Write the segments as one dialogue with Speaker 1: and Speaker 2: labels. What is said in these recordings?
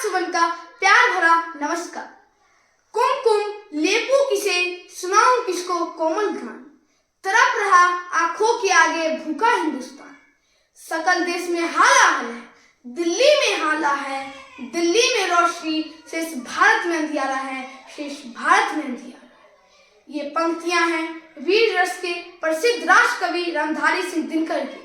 Speaker 1: सुमन का प्यार भरा नमस्कार। कुमकुम लेपू किसे सुनाऊं किसको कोमल गान, तरफ रहा आंखों के आगे भूखा हिंदुस्तान। सकल देश में हाला हाल है, दिल्ली में हाला है, दिल्ली में रोशनी, शेष भारत में अंधियारा है, शेष भारत में अंधियारा है। ये पंक्तियां हैं वीर रस के प्रसिद्ध राष्ट्र कवि रामधारी सिंह दिनकर की,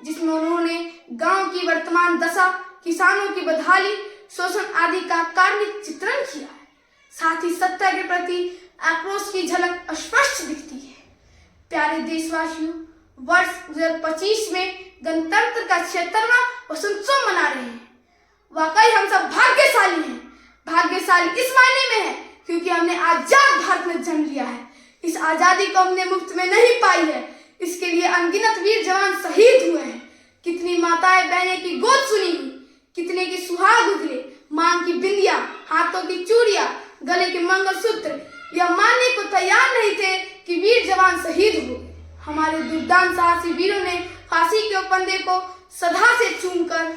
Speaker 1: जिसमें उन्होंने गांव की वर्तमान दशा, किसानों की बदहाली, शोषण आदि का कार्मिक चित्रण किया है। साथ ही सत्ता के प्रति आक्रोश की झलक स्पष्ट दिखती है। प्यारे देशवासियों, वर्ष 2025 में गणतंत्र का 76वां वसंतोत्सव मना रहे हैं। वाकई हम सब भाग्यशाली हैं। भाग्यशाली इस मायने में है क्योंकि हमने आजाद भारत में जन्म लिया है। इस आजादी को हमने मुफ्त में नहीं पाई है। इसके लिए अनगिनत वीर जवान शहीद हुए हैं। कितनी माताएं बहनें की गोद सुनी हुई, कितने की सुहाग उजले, मांग की बिंदिया, हाथों की चूड़ियां, गले के मंगलसूत्र यह मानने को तैयार नहीं थे कि वीर जवान शहीद हो गए। हमारे दुर्दांत साहसी वीरों ने फांसी के फंदे को सदा से चूमकर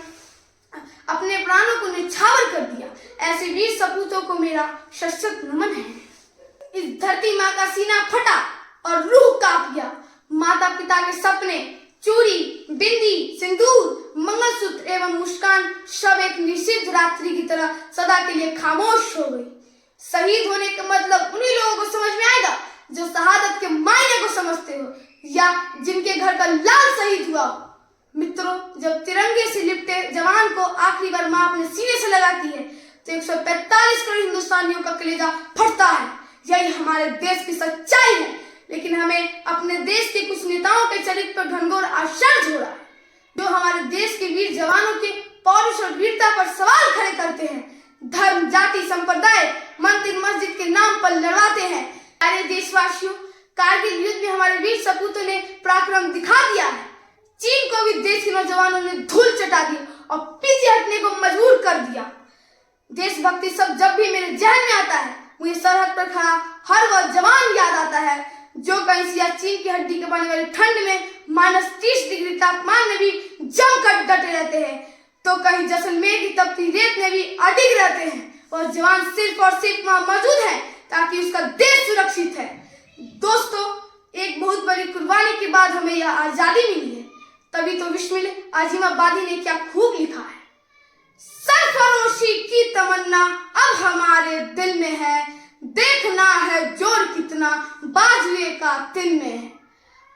Speaker 1: अपने प्राणों को निछावर कर दिया। ऐसे वीर सपूतों को मेरा शत नमन है। इस धरती माँ का सीना फटा और रूह कांप गया। माता पिता के सपने, चूड़ी, बिंदी, सिंदूर, मंगलसूत्र एवं मुस्कान सब एक निषिद्ध रात्रि की तरह सदा के लिए खामोश हो गई। शहीद होने का मतलब उन्हीं लोगों को समझ में आएगा जो शहादत के मायने को समझते हो या जिनके घर का लाल शहीद हुआ हो। मित्रों, जब तिरंगे से लिपटे जवान को आखिरी बार मां अपने सीने से लगाती है तो 145 करोड़ हिंदुस्तानियों का कलेजा फटता है। यही हमारे देश की सच्चाई है। लेकिन हमें अपने देश के कुछ नेताओं के चरित्र पर घनघोर आश्चर्य हो रहा है, जो हमारे देश के वीर जवानों के पौरुष और वीरता पर सवाल खड़े करते हैं। धर्म, जाति, संप्रदाय, मंदिर, मस्जिद के नाम पर लड़वाते हैं। अरे देशवासियों, कारगिल युद्ध में हमारे वीर सपूतों ने पराक्रम दिखा दिया है। चीन को भी देश के नौजवानों ने धूल चटा दी और पीछे हटने को मजबूर कर दिया। देशभक्ति शब्द जब भी मेरे जहन में आता है, मुझे सरहद पर खड़ा हर वह जवान याद आता है जो कहीं सियाचिन की हड्डी कपाने वाली ठंड में -30 डिग्री तापमान में भी जमकर डटे रहते हैं, तो कहीं जैसलमेर की तपती रेत में भी अडिग रहते हैं। वह जवान सिर्फ और सिर्फ वहां मौजूद है ताकि उसका देश सुरक्षित है। दोस्तों, एक बहुत बड़ी कुर्बानी के बाद हमें यह आजादी मिली है। तभी तो बिस्मिल आजिमाबादी ने क्या खूब लिखा है, सरफरोशी की तमन्ना अब हमारे दिल में है, देखना है जोर कितना बाजुए का तिल में है।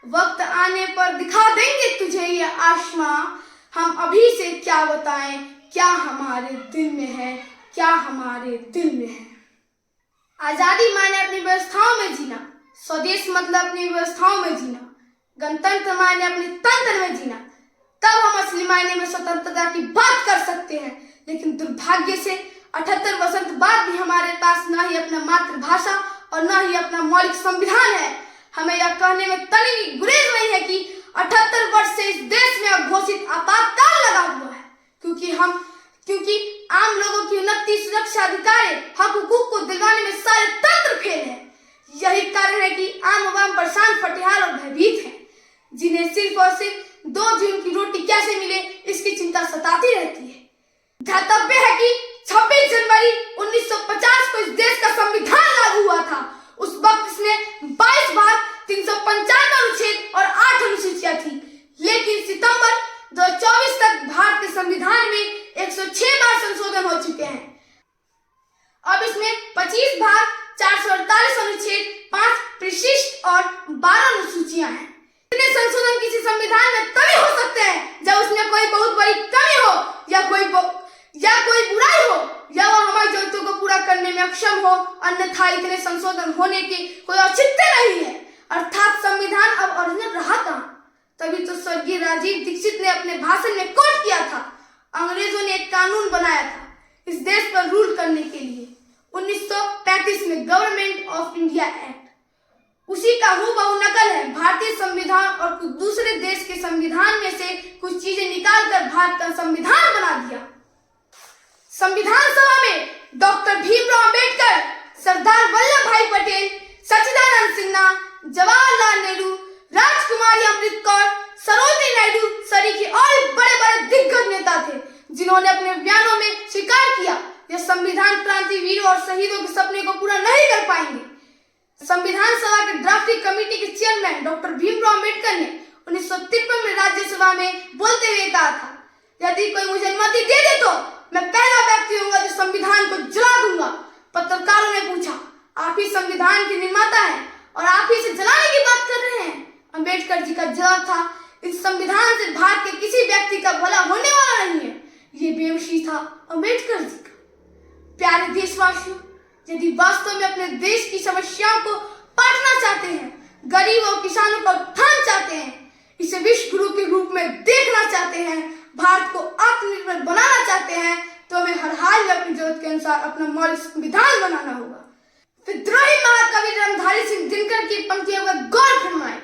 Speaker 1: वक्त आने पर दिखा देंगे तुझे ये आसमां, हम अभी से क्या बताएं क्या हमारे दिल में है, क्या हमारे दिल में है। आजादी माने अपनी व्यवस्थाओं में जीना, स्वदेश मतलब अपनी व्यवस्थाओं में जीना, गणतंत्र माने अपने तंत्र में जीना। तब हम असली मायने में स्वतंत्रता की बात कर सकते हैं। लेकिन दुर्भाग्य से 78 वसंत बाद भी हमारे पास न ही अपना मातृभाषा और न ही अपना मौलिक संविधान है। हमें यह कहने में तनी भी गुरेज नहीं है कि 78 वर्ष से इस देश में अघोषित आपातकाल लगा हुआ है, क्योंकि आम लोगों की उन्नति, सुरक्षा, अधिकार, हक हुकूक को दिलवाने में सारे तंत्र फेल है। यही कारण है कि आम आवाम परेशान, फटेहाल और भयभीत है, जिन्हें सिर्फ और सिर्फ 2 जून की रोटी कैसे मिले इसकी चिंता सताती रहती है। ध्यातव्य है कि 26 जनवरी 1950 को इस देश का संविधान लागू हुआ था। उस वक्त इसमें 22 भाग, 395 अनुच्छेद और 8 अनुसूचियां थी। लेकिन सितंबर 2024 तक भारत के संविधान में 106 बार संशोधन हो चुके हैं। अब इसमें 25 भाग, 448 अनुच्छेद, 5 परिशिष्ट और 12 अनुसूचियां हैं। इतने संशोधन किसी संविधान में तभी हो सकते हैं जब उसमें कोई बहुत बड़ी कमी हो या कोई बुराई हो या वह हमारी जरूरतों को पूरा करने में अक्षम हो। अन्यथा इतने संशोधन होने के कोई औचित्य नहीं है। अर्थात संविधान अब ओरिजिनल रहा कहाँ। तभी तो स्वर्गीय राजीव दीक्षित ने अपने भाषण में कोट किया था, अंग्रेजों ने एक कानून बनाया था इस देश पर रूल करने के लिए, 1935 में गवर्नमेंट ऑफ इंडिया एक्ट। उसी का हूबहू नकल है भारतीय संविधान और कुछ दूसरे देश के संविधान में से कुछ चीजें निकालकर भारत का संविधान बना दिया। संविधान सभा में डॉक्टर भीमराव अंबेडकर, सरदार वल्लभ भाई पटेल, सच्चिदानंद सिन्हा, जवाहरलाल नेहरू, राजकुमारी अमृत कौर, सरोजिनी नायडू सरीखे और बड़े बड़े दिग्गज नेता थे, जिन्होंने अपने बयानों में स्वीकार किया या संविधान क्रांतिवीरों और शहीदों के सपने को पूरा नहीं कर पाएंगे। संविधान सभा के ड्राफ्टिंग कमेटी के चेयरमैन डॉक्टर भीमराव अम्बेडकर ने 1953 में राज्यसभा में बोलते हुए कहा था, यदि कोई मुझे अनुमति दे दे तो मैं पहला व्यक्ति होऊंगा जो संविधान को जला दूंगा। पत्रकारों ने पूछा, आप ही संविधान के निर्माता हैं और आप ही इसे जलाने की बात कर रहे हैं? अम्बेडकर जी का जवाब था, इस संविधान से भारत के किसी व्यक्ति का भला होने वाला नहीं है। ये बेहोशी था अम्बेडकर जी का। प्यारे देशवासियों, यदि वास्तव में अपने देश की समस्याओं को पाटना चाहते हैं, गरीबों और किसानों का उत्थान चाहते हैं, इसे विश्व गुरु के रूप में देखना चाहते हैं, भारत को आत्मनिर्भर बनाना चाहते हैं, तो हमें हर हाल में अपनी जरूरत के अनुसार अपना मौलिक संविधान बनाना होगा। विद्रोही महाकवि रामधारी सिंह दिनकर की पंक्तियों का गौर फरमाएं।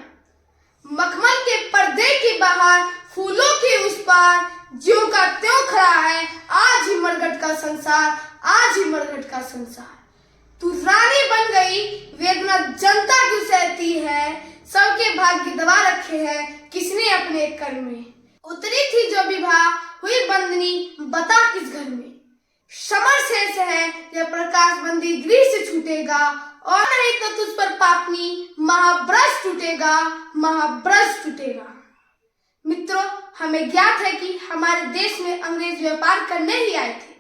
Speaker 1: मखमल के पर्दे के बाहर, फूलों के उस पार, ज्यों का त्यों खड़ा है आज ही मरघट का संसार, आज ही मरघट का संसार। तू रानी बन गई, वेदना जनता क्यों सहती है, सबके भाग्य दबा रखे हैं किसने अपने कर में। उतरी थी जो विभा हुई बंदनी, बता किस घर में। समर शेष है यह प्रकाश बंदी गृह से छूटेगा, और नहीं तो तुझ पर पापनी महाब्रश टूटेगा, महाब्रश टूटेगा। मित्रों, हमें ज्ञात है कि हमारे देश में अंग्रेज व्यापार करने ही आए थे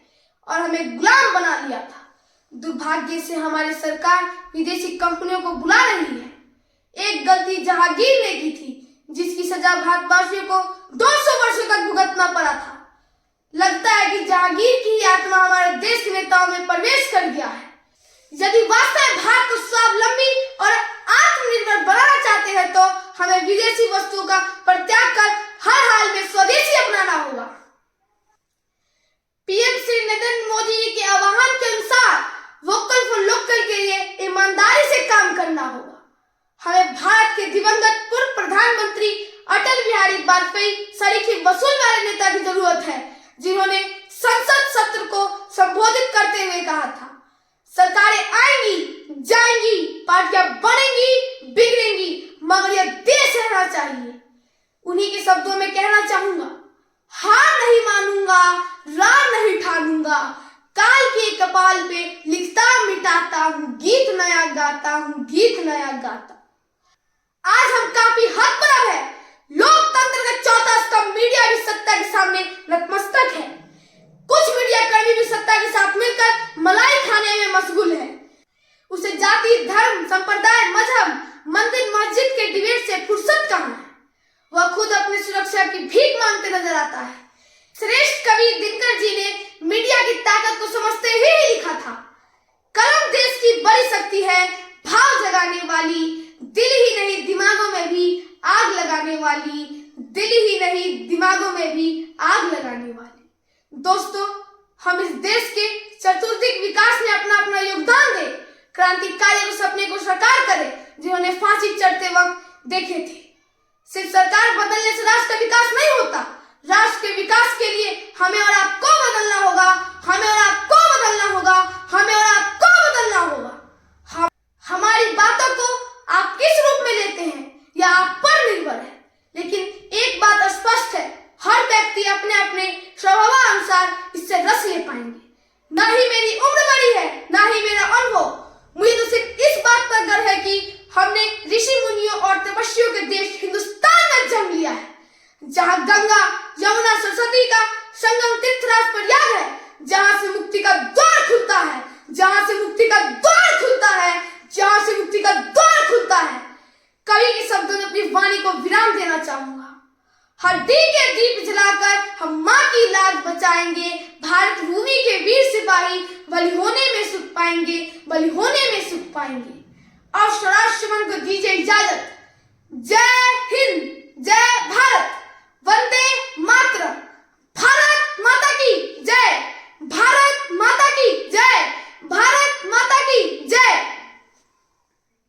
Speaker 1: और हमें गुलाम बना लिया था। दुर्भाग्य से हमारी सरकार विदेशी कंपनियों को बुला रही है। एक गलती जहांगीर ने की थी, जिसकी सजा भारतवासियों को 200 वर्षों तक भुगतना पड़ा था। लगता है कि जहांगीर की आत्मा हमारे देश के नेताओं में प्रवेश कर गया है। यदि वास्तव में भारत को स्वावलंबी और आत्मनिर्भर बनाना चाहते हैं तो हमें विदेशी वस्तुओं का परित्याग कर हर हाल में स्वदेशी अपनाना होगा। पीएम श्री नरेंद्र मोदी जी के आह्वान के अनुसार वोकल फॉर लोकल के लिए ईमानदारी से काम करना होगा। हमें भारत के दिवंगत पूर्व प्रधानमंत्री अटल बिहारी वाजपेयी सरीखे वसूल वाले नेता की जरूरत है, जिन्होंने संसद सत्र को संबोधित करते हुए कहा था, सरकारें आएंगी जाएंगी, पार्टियां बनेंगी बिगड़ेंगी, मगर यह देश रहना चाहिए। उन्हीं के शब्दों में कहना चाहूंगा, हार नहीं मानूंगा, रार नहीं ठानूंगा, काल के कपाल पे लिखता मिटाता हूँ, गीत नया गाता हूँ, गीत नया गाता। आज हम काफी हद पर है। लोकतंत्र का चौथा स्तंभ मीडिया भी सत्ता के सामने नतमस्तक है। कुछ मीडिया कर्मी भी सत्ता के साथ मिलकर मलाई खाने में मशगूल है। उसे जाति, धर्म, संप्रदाय, मजहब, मंदिर मस्जिद के डिबेट से फुर्सत कहाँ है। वह खुद अपनी सुरक्षा की भीख मांगते नजर आता है। श्रेष्ठ कवि दिनकर जी ने मीडिया की ताकत को समझते ही लिखा था, कलम देश की बड़ी शक्ति है, भाव जगाने वाली, दिल ही नहीं दिमागों में भी आग लगाने वाली, दिल ही नहीं दिमागों में भी आग लगाने वाली। दोस्तों, हम इस देश के चतुर्दिक विकास में अपना अपना योगदान दें, क्रांतिकारी उस सपने को साकार करें जिन्होंने फांसी चढ़ते वक्त देखे थे। सिर्फ सरकार बदलने से राष्ट्र का विकास नहीं होता। राष्ट्र के विकास के लिए हमें और आपको बदलना होगा, हमें और आपको बदलना होगा, हमें और आपको बदलना होगा। हमारी बातों को आप किस रूप में लेते हैं यह आप पर निर्भर है, लेकिन एक बात स्पष्ट है, हर व्यक्ति अपने अपने स्वभावानुसार इससे रस ले पाएंगे। ना ही मेरी उम्र बड़ी है, ना ही मेरा अनुभव। मुझे तो सिर्फ इस बात पर गर्व है कि हमने ऋषि मुनियों और तपस्वियों के देश हिंदुस्तान में जन्म लिया है, जहाँ गंगा, यमुना, सरस्वती का संगम तीर्थराज प्रयाग है, जहाँ से मुक्ति का द्वार खुलता है, जहाँ से मुक्ति का द्वार खुलता है, जहाँ से मुक्ति का द्वार खुलता है। कवि के शब्दों में अपनी वाणी को विराम देना चाहूंगा। हड्डी के दीप जलाकर हम माँ की लाज बचाएंगे, भारत भूमि के वीर सिपाही बलि होने में सुख पाएंगे, बलि होने में सुख पाएंगे। और स्वराष्ट्र मन को दीजिए इजाजत। जय हिंद, जय भारत।